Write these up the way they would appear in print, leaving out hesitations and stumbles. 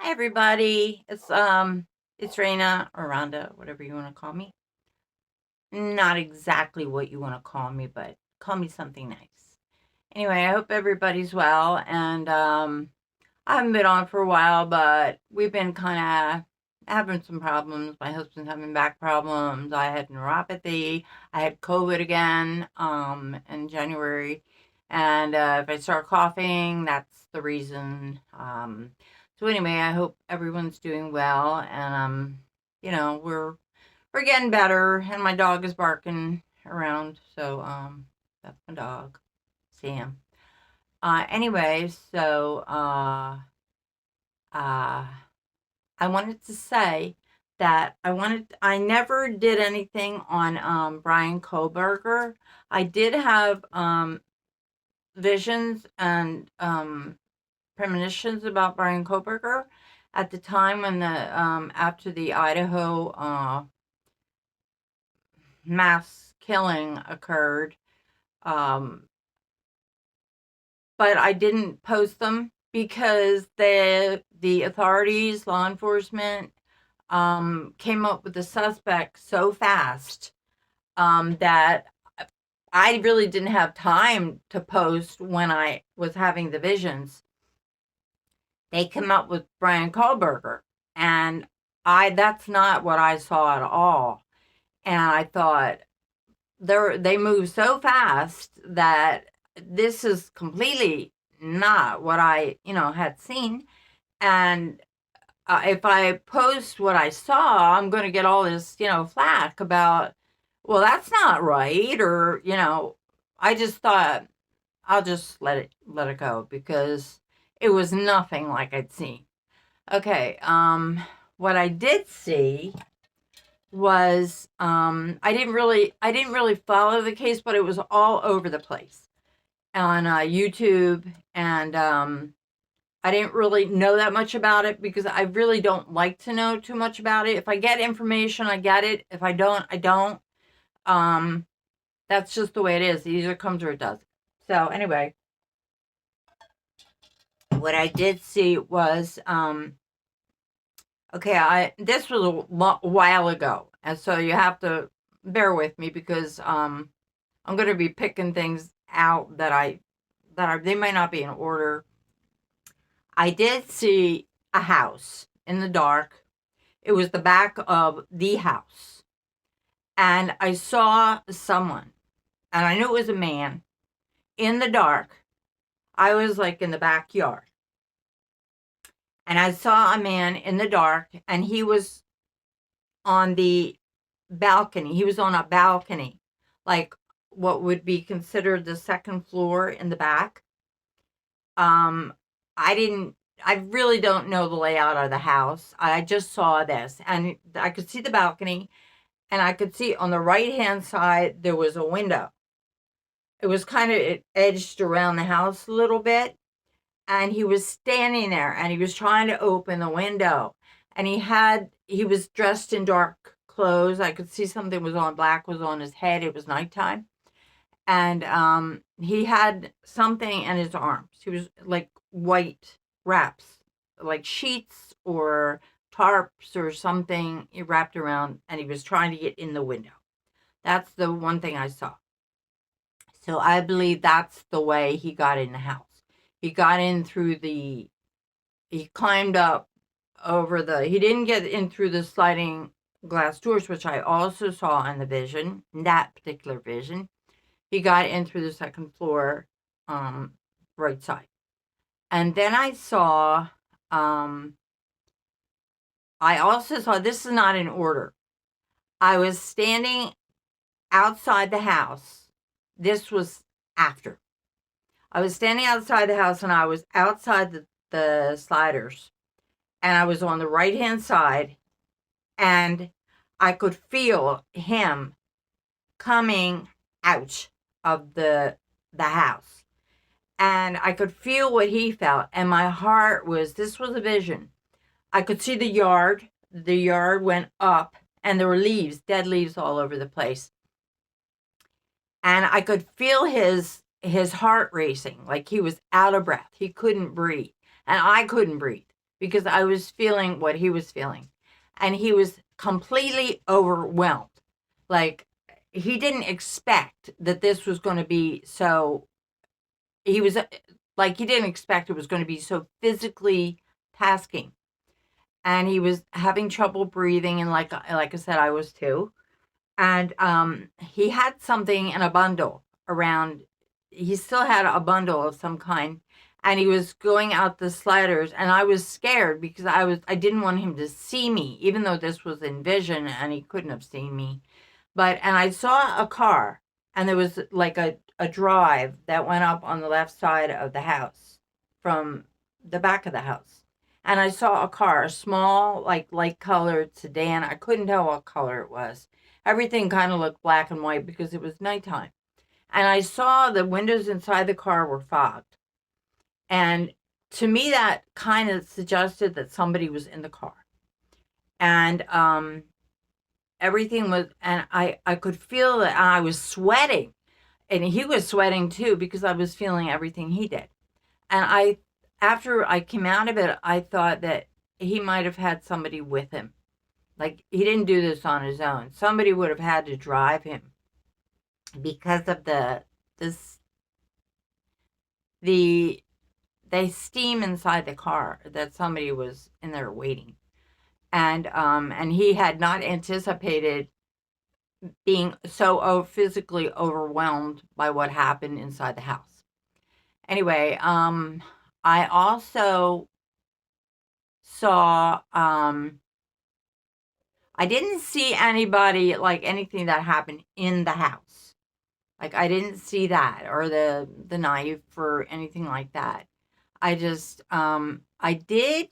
Hi everybody. It's Raina or Rhonda, whatever you want to call me. Not exactly what you want to call me, but call me something nice. Anyway, I hope everybody's well and I haven't been on for a while, but we've been kind of having some problems. My husband's having back problems. I had neuropathy. I had COVID again in January. And if I start coughing, that's the reason. So anyway, I hope everyone's doing well, and we're getting better. And my dog is barking around, so that's my dog, Sam. Anyway, so uh, I wanted to say that I never did anything on Bryan Kohberger. I did have visions and premonitions about Bryan Kohberger at the time when the after the Idaho mass killing occurred. Um, but I didn't post them because the authorities, law enforcement, came up with the suspect so fast that I really didn't have time to post when I was having the visions. They came up with Bryan Kohberger, and I that's not what I saw at all. And I thought they move so fast that this is completely not what I had seen. And if I post what I saw, I'm going to get all this flack about, well, that's not right, or I just thought I'll just let it go because it was nothing like I'd seen. Okay, what I did see was I didn't really follow the case, but it was all over the place on YouTube, and I didn't really know that much about it because I really don't like to know too much about it. If I get information, I get it. If I don't, I don't. Um, that's just the way it is. It either comes or it doesn't. So anyway, what I did see was okay. I this was a while ago, and so you have to bear with me because I'm going to be picking things out that they might not be in order. I did see a house in the dark. It was the back of the house, and I saw someone, and I knew it was a man in the dark. I was like in the backyard, and I saw a man in the dark, and he was on the balcony. He was on a balcony, like what would be considered the second floor in the back. Um, I didn't. I really don't know the layout of the house. I just saw this, and I could see the balcony, and I could see on the right hand side there was a window. It was kind of it edged around the house a little bit, and he was standing there, and he was trying to open the window, and he was dressed in dark clothes. I could see something was on black was on his head. It was nighttime, and he had something in his arms. He was like white wraps, like sheets or tarps or something wrapped around, and he was trying to get in the window. That's the one thing I saw. So I believe that's the way he got in the house. He got in through he climbed up over he didn't get in through the sliding glass doors, which I also saw in the vision, in that particular vision. He got in through the second floor, um, right side. And then I also saw, this is not in order. I was standing outside the house. This was after. I was standing outside the house, and I was outside the sliders, and I was on the right hand side, and I could feel him coming out of the house, and I could feel what he felt, and my heart was, this was a vision. I could see the yard. The yard went up, and there were leaves, dead leaves all over the place. And I could feel his heart racing, like he was out of breath. He couldn't breathe, and I couldn't breathe. because I was feeling what he was feeling. And he was completely overwhelmed. Like, he didn't expect that this was going to be so, he was like, he didn't expect it was going to be so physically tasking. And he was having trouble breathing. And like I said, I was too. And he had something in a bundle around, he still had a bundle of some kind, and he was going out the sliders, and I was scared because I didn't want him to see me, even though this was in vision and he couldn't have seen me. And I saw a car, and there was like a drive that went up on the left side of the house from the back of the house. And I saw a car, a small, like light colored sedan. I couldn't tell what color it was. Everything kind of looked black and white because it was nighttime. And I saw the windows inside the car were fogged. And to me, that kind of suggested that somebody was in the car. And everything was, and I could feel that I was sweating. And he was sweating too because I was feeling everything he did. And after I came out of it, I thought that he might have had somebody with him. Like, he didn't do this on his own. Somebody would have had to drive him because of the steam inside the car, that somebody was in there waiting. And he had not anticipated being so physically overwhelmed by what happened inside the house. Anyway, I also saw, I didn't see anybody, like anything that happened in the house. Like, I didn't see that, or the knife or anything like that. I just, I did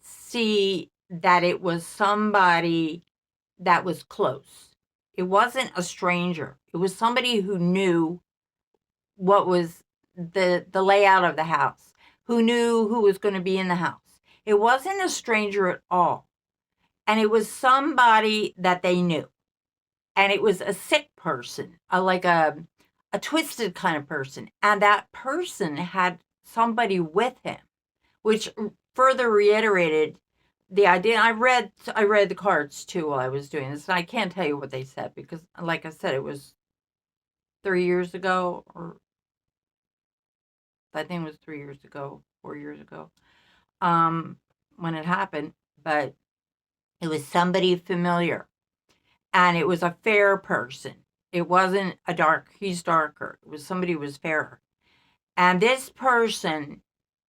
see that it was somebody that was close. It wasn't a stranger. It was somebody who knew what was the layout of the house, who knew who was going to be in the house. It wasn't a stranger at all. And it was somebody that they knew. And it was a sick person, like a twisted kind of person. And that person had somebody with him, which further reiterated the idea. I read the cards too while I was doing this, and I can't tell you what they said because, like I said, it was 3 years ago, or I think it was 3 years ago, 4 years ago, when it happened. But it was somebody familiar, and it was a fair person. It wasn't he's darker. It was somebody who was fairer. And this person,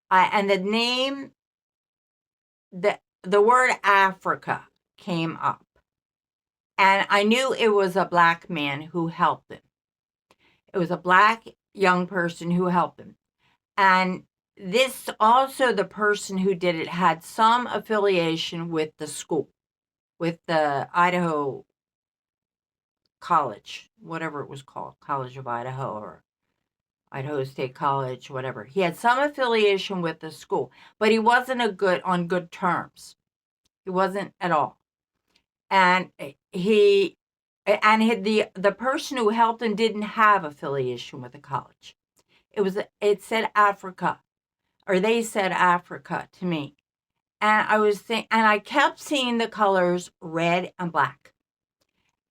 and the name, the word Africa came up. And I knew it was a black man who helped him. It was a black young person who helped him. And this also, the person who did it had some affiliation with the school, with the Idaho College, whatever it was called, College of Idaho or Idaho State College, whatever. He had some affiliation with the school, but he wasn't on good terms. He wasn't at all. And the person who helped him didn't have affiliation with the college. It said Africa, or they said Africa to me. And I kept seeing the colors red and black.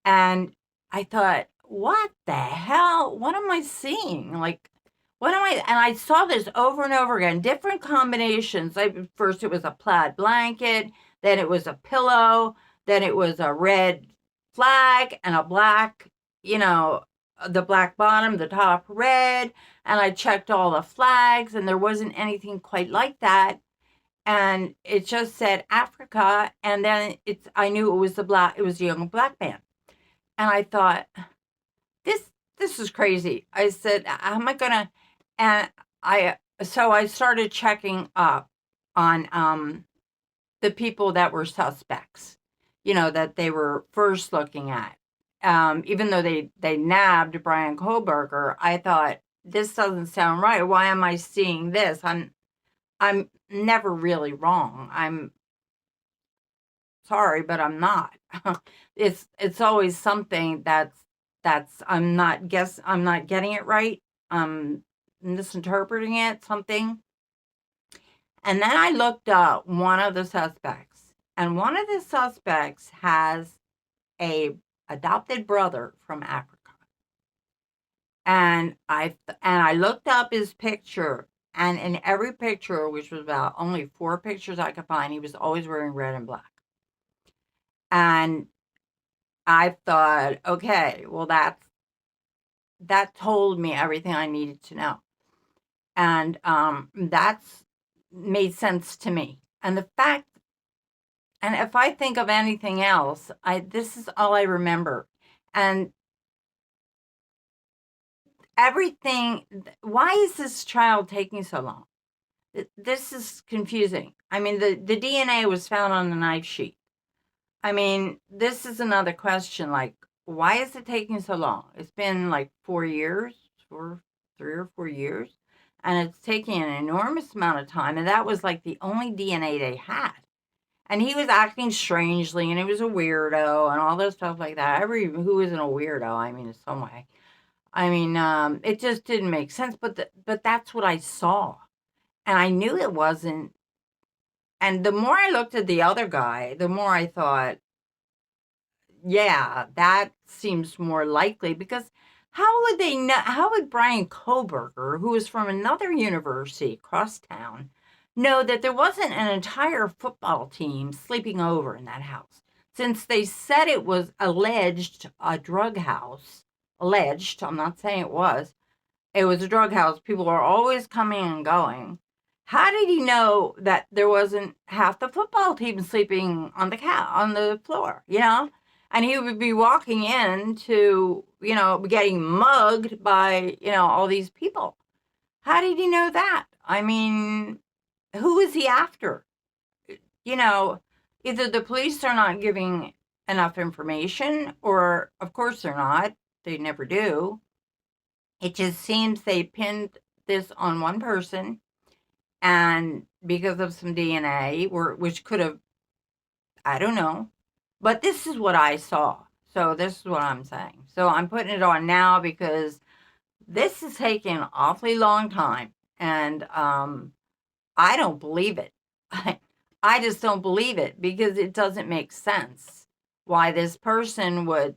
And I thought, what the hell? What am I seeing? Like, what am I? And I saw this over and over again, different combinations. First, it was a plaid blanket, then it was a pillow, then it was a red flag and a black, the black bottom, the top red. And I checked all the flags, and there wasn't anything quite like that. And it just said Africa, and then I knew it was it was a young black man. And I thought, this is crazy. I said, how am I gonna? And so I started checking up on the people that were suspects, that they were first looking at. Even though they nabbed Bryan Kohberger, I thought, this doesn't sound right. Why am I seeing this? I'm never really wrong. I'm sorry, but I'm not. It's always something that's I'm not getting it right. I'm misinterpreting it, something. And then I looked up one of the suspects, and one of the suspects has a adopted brother from Africa. And I looked up his picture, and in every picture, which was about only 4 pictures I could find, he was always wearing red and black. And I thought, okay, well that told me everything I needed to know. And that's made sense to me. And the fact, and if I think of anything else, this is all I remember. And everything, why is this child taking so long? This is confusing. I mean, the DNA was found on the knife sheet. I mean, this is another question. Like, why is it taking so long? It's been like 4 years, for 3 or 4 years, and it's taking an enormous amount of time. And that was like the only DNA they had. And he was acting strangely, and he was a weirdo, and all this stuff like that. Who isn't a weirdo? I mean, in some way. I mean, it just didn't make sense. But that's what I saw, and I knew it wasn't. And the more I looked at the other guy, the more I thought, yeah, that seems more likely, because how would they know? How would Bryan Kohberger, who is from another university across town, know that there wasn't an entire football team sleeping over in that house? Since they said it was alleged a drug house, alleged, I'm not saying it was a drug house. People are always coming and going. How did he know that there wasn't half the football team sleeping on the floor? And he would be walking in to getting mugged by all these people. How did he know that? I mean, who is he after? You know, Either the police are not giving enough information, or of course they're not. They never do. It just seems they pinned this on one person, and because of some DNA, which could have, I don't know, but this is what I saw. So this is what I'm saying. So I'm putting it on now because this is taking an awfully long time, and I don't believe it. I just don't believe it because it doesn't make sense why this person would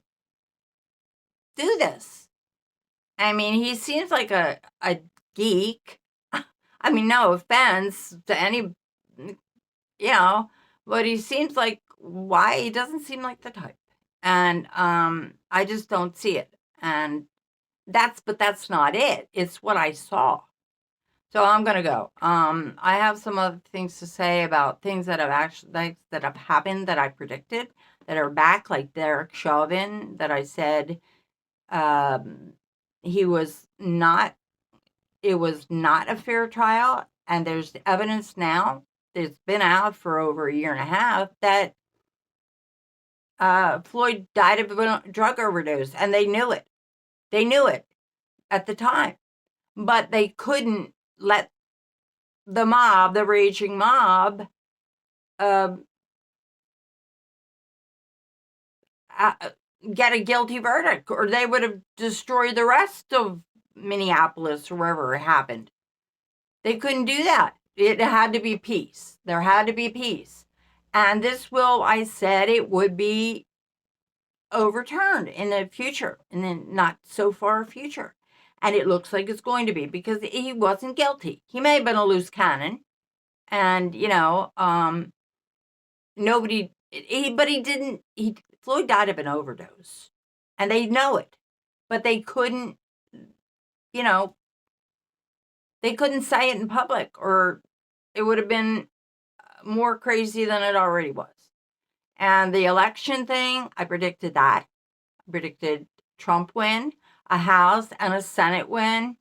do this. I mean, he seems like a geek. I mean, no offense to any, you know, but he seems like, why? He doesn't seem like the type. And I just don't see it. And but that's not it. It's what I saw. So I'm gonna go. I have some other things to say about things that that have happened that I predicted that are back, like Derek Chauvin, that I said um, he was not. It was not a fair trial, and there's evidence now that's been out for over a year and a half that Floyd died of a drug overdose, and they knew it. They knew it at the time, but they couldn't let the raging mob, uh, uh, get a guilty verdict, or they would have destroyed the rest of Minneapolis or wherever it happened. They couldn't do that. It had to be peace. There had to be peace. And I said it would be overturned in the future, in the not so far future. And it looks like it's going to be because he wasn't guilty. He may have been a loose cannon. And, but he didn't, Floyd died of an overdose. And they know it. But you know, they couldn't say it in public, or it would have been more crazy than it already was. And the election thing, I predicted that. I predicted Trump win, a House and a Senate win,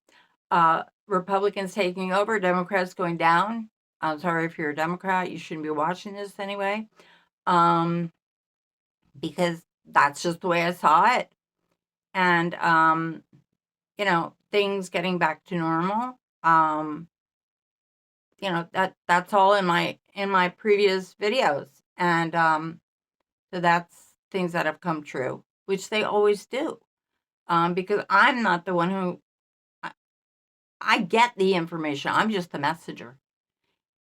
Republicans taking over, Democrats going down. I'm sorry if you're a Democrat, you shouldn't be watching this anyway, because that's just the way I saw it. And things getting back to normal. That's all in my previous videos, and so that's things that have come true, which they always do, because I'm not the one who I get the information. I'm just the messenger,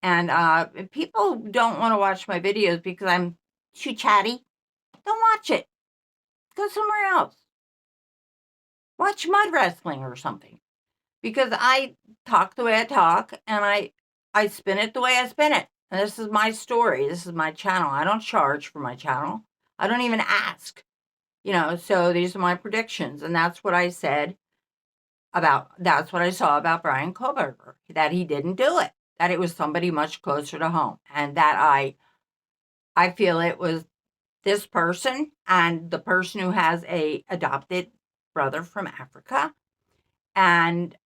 And if people don't want to watch my videos because I'm too chatty, don't watch it. Go somewhere else. Watch mud wrestling or something. Because I talk the way I talk, and I spin it the way I spin it. And this is my story. This is my channel. I don't charge for my channel. I don't even ask. So these are my predictions, and that's what I said that's what I saw about Bryan Kohberger, that he didn't do it, that it was somebody much closer to home, and that I feel it was this person and the person who has a adopted brother from Africa, and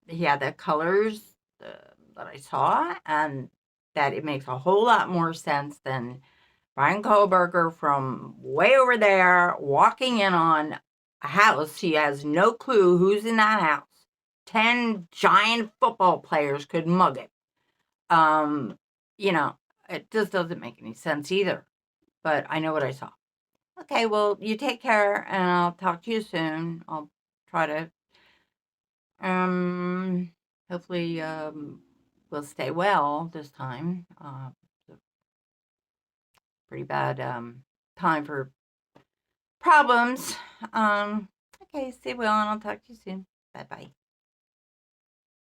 he had the colors that I saw, and that it makes a whole lot more sense than Bryan Kohberger from way over there walking in on a house. He has no clue who's in that house. 10 giant football players could mug it. Um, you know, it just doesn't make any sense either. But I know what I saw. Okay, well, you take care, and I'll talk to you soon. I'll try to, um, hopefully, we'll stay well this time. It's a pretty bad time for problems. Okay, stay well, and I'll talk to you soon. Bye bye.